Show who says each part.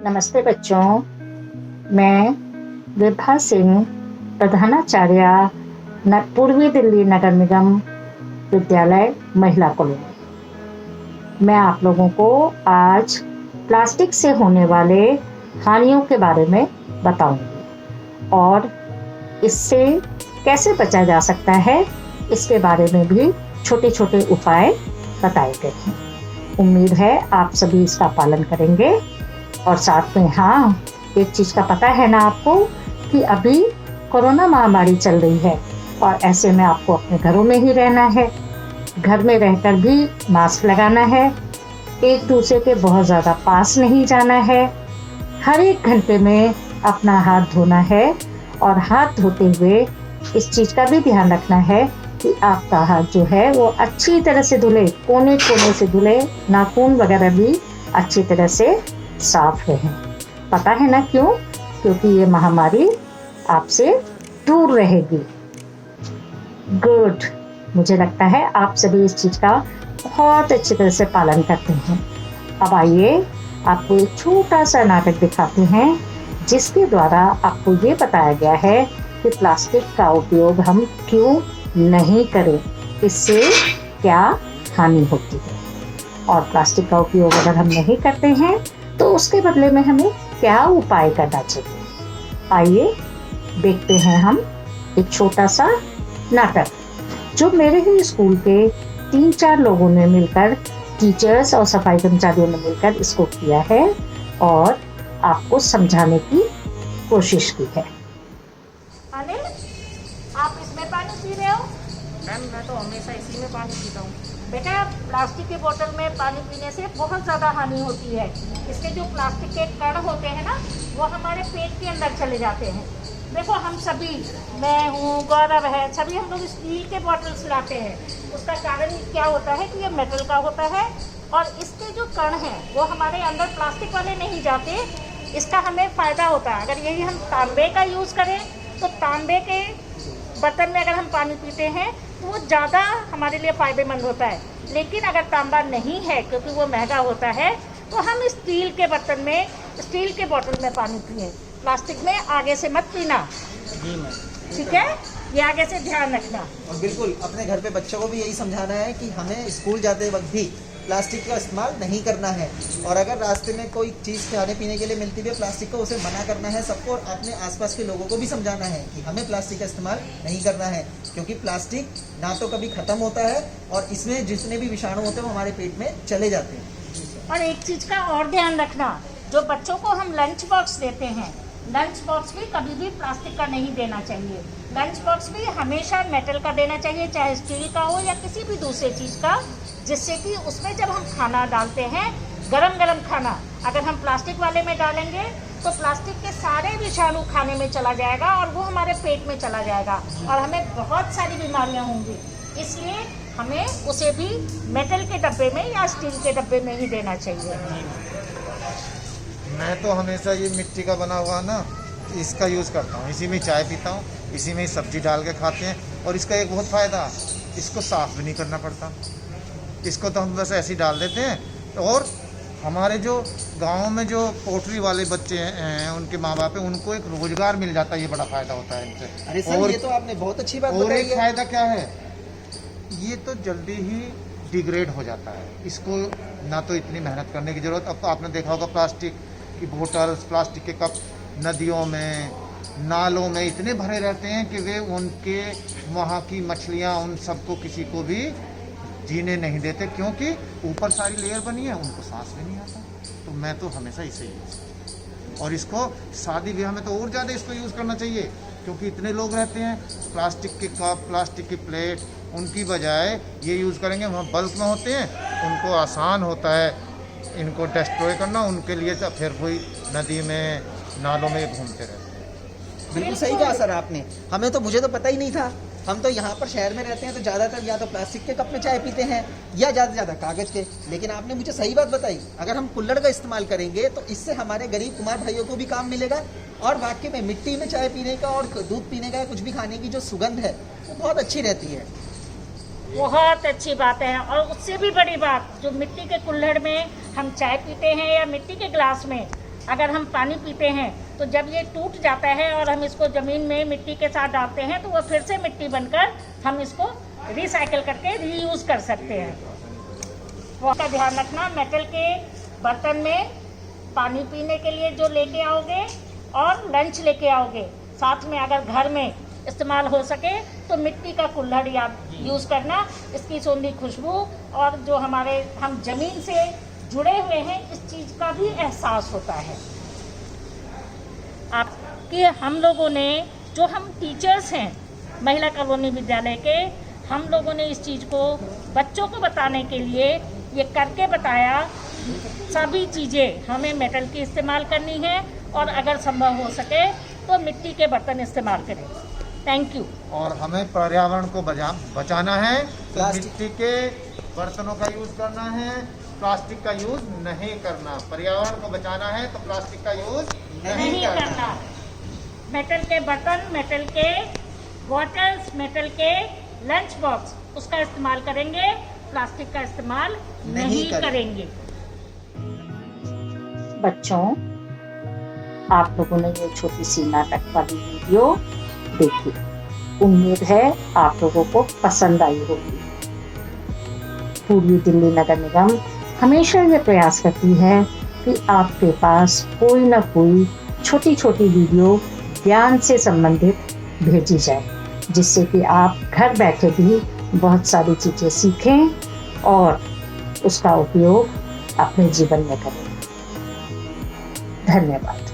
Speaker 1: नमस्ते बच्चों, मैं विभा सिंह, प्रधानाचार्य पूर्वी दिल्ली नगर निगम विद्यालय महिला कॉलोनी। मैं आप लोगों को आज प्लास्टिक से होने वाले हानियों के बारे में बताऊंगी और इससे कैसे बचा जा सकता है इसके बारे में भी छोटे छोटे उपाय बताए गए हैं। उम्मीद है आप सभी इसका पालन करेंगे। और साथ में हाँ, एक चीज़ का पता है ना आपको कि अभी कोरोना महामारी चल रही है और ऐसे में आपको अपने घरों में ही रहना है। घर में रहकर भी मास्क लगाना है, एक दूसरे के बहुत ज़्यादा पास नहीं जाना है, हर एक घंटे में अपना हाथ धोना है और हाथ धोते हुए इस चीज़ का भी ध्यान रखना है कि आपका हाथ जो है वो अच्छी तरह से धुले, कोने कोने से धुले, नाखून वगैरह भी अच्छी तरह से साफ रहें। पता है ना क्यों? क्योंकि ये महामारी आपसे दूर रहेगी। गुड, मुझे लगता है आप सभी इस चीज़ का बहुत अच्छी तरह से पालन करते हैं। अब आइए आपको एक छोटा सा नाटक दिखाते हैं जिसके द्वारा आपको ये बताया गया है कि प्लास्टिक का उपयोग हम क्यों नहीं करें, इससे क्या हानि होती है और प्लास्टिक का उपयोग अगर हम नहीं करते हैं तो उसके बदले में हमें क्या उपाय करना चाहिए। आइए देखते हैं हम एक छोटा सा नाटक जो मेरे ही स्कूल के 3-4 लोगों ने मिलकर, टीचर्स और सफाई कर्मचारियों ने मिलकर इसको किया है और आपको समझाने की कोशिश की है।
Speaker 2: अनिल, आप इसमें पानी पी रहे हो?
Speaker 3: मैम मैं तो हमेशा इसी में पानी पीता हूँ।
Speaker 2: बेटा, प्लास्टिक की बोतल में पानी पीने से बहुत ज़्यादा हानि होती है। इसके जो प्लास्टिक के कण होते हैं ना, वो हमारे पेट के अंदर चले जाते हैं। देखो, हम सभी, मैं हूँ, गौरव है, सभी हम लोग स्टील के बॉटल्स लाते हैं। उसका कारण क्या होता है कि ये मेटल का होता है और इसके जो कण हैं वो हमारे अंदर प्लास्टिक वाले नहीं जाते। इसका हमें फ़ायदा होता है। अगर यही हम तांबे का यूज़ करें तो तांबे के बर्तन में अगर हम पानी पीते हैं तो वो ज़्यादा हमारे लिए फ़ायदेमंद होता है। लेकिन अगर तांबा नहीं है, क्योंकि वो महंगा होता है, तो हम स्टील के बर्तन में, स्टील के बोतल में पानी पिए। प्लास्टिक में आगे से मत पीना,
Speaker 3: जी मैम।
Speaker 2: ठीक है? ये आगे से ध्यान रखना।
Speaker 4: और बिल्कुल अपने घर पे बच्चों को भी यही समझाना है कि हमें स्कूल जाते वक्त भी प्लास्टिक का इस्तेमाल नहीं करना है और अगर रास्ते में कोई चीज़ खाने पीने के लिए मिलती भी है प्लास्टिक को, उसे मना करना है सबको और अपने आसपास के लोगों को भी समझाना है कि हमें प्लास्टिक का इस्तेमाल नहीं करना है, क्योंकि प्लास्टिक ना तो कभी ख़त्म होता है और इसमें जितने भी विषाणु होते हैं वो हमारे पेट में चले जाते हैं।
Speaker 2: और एक चीज़ का और ध्यान रखना, जो बच्चों को हम लंच बॉक्स देते हैं, लंच बॉक्स भी कभी भी प्लास्टिक का नहीं देना चाहिए। लंच बॉक्स भी हमेशा मेटल का देना चाहिए, चाहे स्टील का हो या किसी भी दूसरे चीज़ का, जिससे कि उसमें जब हम खाना डालते हैं, गरम गरम खाना अगर हम प्लास्टिक वाले में डालेंगे तो प्लास्टिक के सारे विषाणु खाने में चला जाएगा और वो हमारे पेट में चला जाएगा और हमें बहुत सारी बीमारियां होंगी। इसलिए हमें उसे भी मेटल के डब्बे में या स्टील के डब्बे में ही देना चाहिए।
Speaker 5: मैं तो हमेशा ये मिट्टी का बना हुआ ना इसका यूज़ करता हूँ, इसी में चाय पीता हूँ, इसी में सब्जी डाल के खाते हैं और इसका एक बहुत फ़ायदा, इसको साफ़ भी नहीं करना पड़ता। इसको तो हम बस ऐसे ही डाल देते हैं और हमारे जो गाँव में जो पोल्ट्री वाले बच्चे हैं उनके माँ बाप हैं, उनको एक रोज़गार मिल जाता है। ये बड़ा फ़ायदा होता है इनसे।
Speaker 4: अरे सर, ये तो आपने बहुत अच्छी बात
Speaker 5: और
Speaker 4: बताई
Speaker 5: एक
Speaker 4: है।
Speaker 5: फ़ायदा क्या है, ये तो जल्दी ही डिग्रेड हो जाता है, इसको ना तो इतनी मेहनत करने की ज़रूरत। अब तो आपने देखा होगा प्लास्टिक की बोतल्स, प्लास्टिक के कप नदियों में, नालों में इतने भरे रहते हैं कि वे उनके वहाँ की मछलियाँ उन सबको किसी को भी जीने नहीं देते, क्योंकि ऊपर सारी लेयर बनी है, उनको सांस भी नहीं आता। तो मैं तो हमेशा इसे यूज़ करता हूँ और इसको शादी ब्याह में तो और ज़्यादा इसको यूज़ करना चाहिए, क्योंकि इतने लोग रहते हैं। प्लास्टिक के कप, प्लास्टिक की प्लेट, उनकी बजाय ये यूज़ करेंगे, वहाँ बल्क में होते हैं, उनको आसान होता है इनको डिस्ट्रॉय करना। उनके लिए तो फिर वही नदी में, नालों में घूमते रहते हैं।
Speaker 4: बिल्कुल सही कहा सर आपने। हमें तो, मुझे तो पता ही नहीं था। हम तो यहाँ पर शहर में रहते हैं तो ज़्यादातर या तो प्लास्टिक के कप में चाय पीते हैं या ज़्यादा से ज़्यादा कागज़ के। लेकिन आपने मुझे सही बात बताई, अगर हम कुल्हड़ का इस्तेमाल करेंगे तो इससे हमारे गरीब कुमार भाइयों को भी काम मिलेगा और वाकई में मिट्टी में चाय पीने का और दूध पीने का, कुछ भी खाने की जो सुगंध है वो बहुत अच्छी रहती है।
Speaker 2: बहुत अच्छी बात है। और उससे भी बड़ी बात, जो मिट्टी के कुल्हड़ में हम चाय पीते हैं या मिट्टी के गिलास में, अगर हम पानी पीते हैं तो जब ये टूट जाता है और हम इसको ज़मीन में मिट्टी के साथ डालते हैं तो वो फिर से मिट्टी बनकर हम इसको रिसाइकिल करके रीयूज़ कर सकते हैं। वो का ध्यान रखना, मेटल के बर्तन में पानी पीने के लिए जो लेके आओगे और लंच लेके आओगे, साथ में अगर घर में इस्तेमाल हो सके तो मिट्टी का कुल्हड़ या यूज़ करना। इसकी सोंधी खुशबू और जो हम ज़मीन से जुड़े हुए हैं, इस चीज़ का भी एहसास होता है। आपके हम लोगों ने, जो हम टीचर्स हैं महिला कॉलोनी विद्यालय के, हम लोगों ने इस चीज़ को बच्चों को बताने के लिए ये करके बताया। सभी चीज़ें हमें मेटल की इस्तेमाल करनी है और अगर संभव हो सके तो मिट्टी के बर्तन इस्तेमाल करें। Thank you.
Speaker 5: और हमें पर्यावरण को बचाना है, तो
Speaker 4: प्लास्टिक-
Speaker 5: मिट्टी के बर्तनों का यूज़ करना है, प्लास्टिक का यूज़ नहीं करना। पर्यावरण को बचाना है तो प्लास्टिक का यूज़
Speaker 2: नहीं करना। मेटल के बर्तन, मेटल के बॉटल्स, मेटल के लंच बॉक्स, उसका इस्तेमाल करेंगे, प्लास्टिक का इस्तेमाल नहीं करेंगे।
Speaker 1: बच्चों, आप लोगों ने ये छोटी सी नाटक वाली वीडियो देखी, उम्मीद है आप लोगों को पसंद आई होगी। पूर्वी दिल्ली नगर निगम हमेशा ये प्रयास करती है कि आपके पास कोई ना कोई छोटी छोटी वीडियो ज्ञान से संबंधित भेजी जाए, जिससे कि आप घर बैठे भी बहुत सारी चीज़ें सीखें और उसका उपयोग अपने जीवन में करें। धन्यवाद।